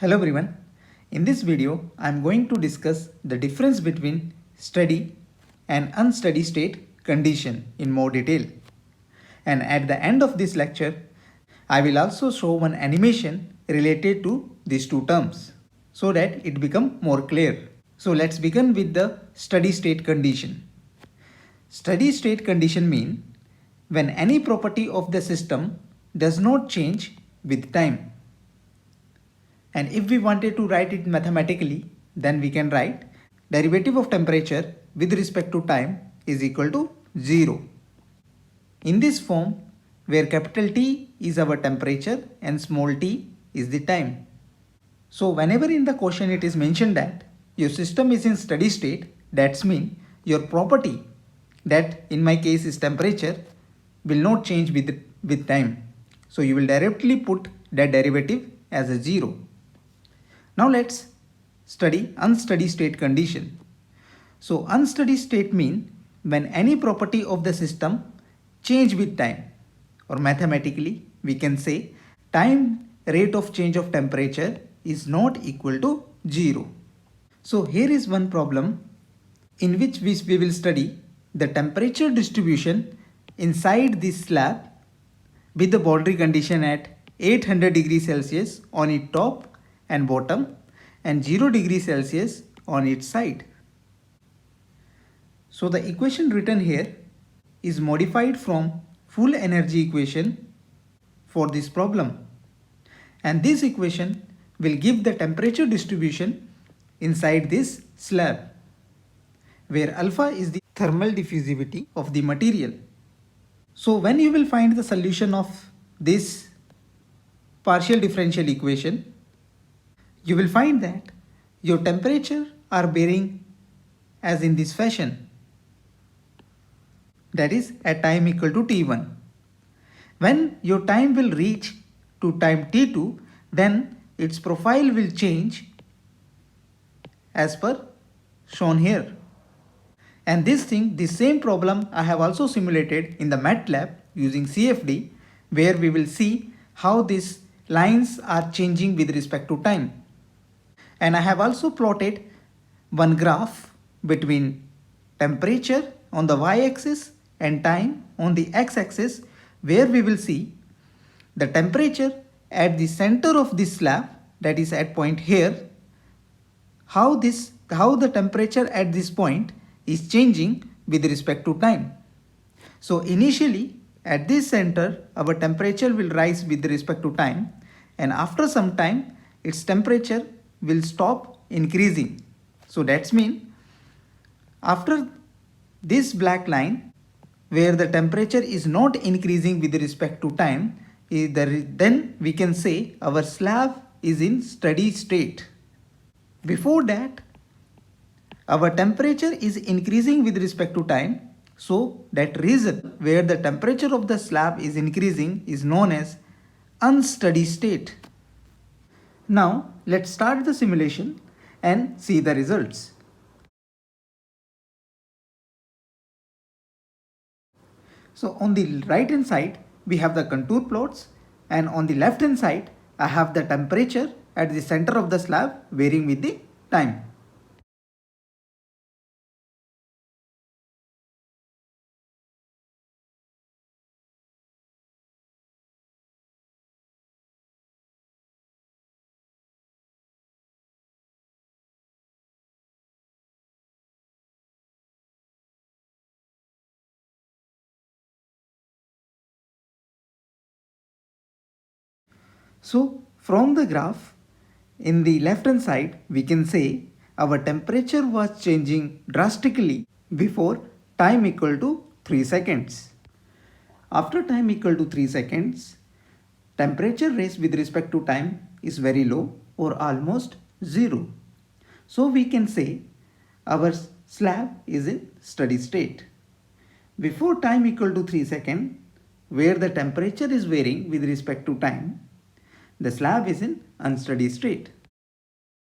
Hello everyone. In this video, I am going to discuss the difference between steady and unsteady state condition in more detail. And at the end of this lecture, I will also show one animation related to these two terms so that it become more clear. So let's begin with the steady state condition. Steady state condition mean when any property of the system does not change with time. And if we wanted to write it mathematically, then we can write derivative of temperature with respect to time is equal to 0. In this form, where capital T is our temperature and small t is the time. So whenever in the question it is mentioned that your system is in steady state, that's mean your property, that in my case is temperature, will not change with time. So you will directly put that derivative as a 0. Now let's study unsteady state condition. So unsteady state mean when any property of the system change with time, or mathematically we can say time rate of change of temperature is not equal to 0. So here is one problem in which we will study the temperature distribution inside this slab with the boundary condition at 800 degrees Celsius on its top and bottom and 0 degrees Celsius on its side. So the equation written here is modified from full energy equation for this problem, and this equation will give the temperature distribution inside this slab, where alpha is the thermal diffusivity of the material. So when you will find the solution of this partial differential equation, you will find that your temperature are varying as in this fashion, that is at time equal to t1. When your time will reach to time t2, then its profile will change as per shown here. And this same problem I have also simulated in the MATLAB using CFD, where we will see how these lines are changing with respect to time. And I have also plotted one graph between temperature on the y-axis and time on the x-axis, where we will see the temperature at the center of this slab, that is at point here, how the temperature at this point is changing with respect to time. So initially at this center our temperature will rise with respect to time, and after some time its temperature will stop increasing. So that's mean after this black line where the temperature is not increasing with respect to time, then we can say our slab is in steady state. Before that, our temperature is increasing with respect to time, so that region where the temperature of the slab is increasing is known as unsteady state. Now let's start the simulation and see the results. So on the right hand side we have the contour plots, and on the left hand side I have the temperature at the center of the slab varying with the time. So from the graph in the left hand side we can say our temperature was changing drastically before time equal to 3 seconds. After time equal to 3 seconds, temperature raise with respect to time is very low or almost 0. So we can say our slab is in steady state. Before time equal to 3 seconds, where the temperature is varying with respect to time, the slab is in unsteady state.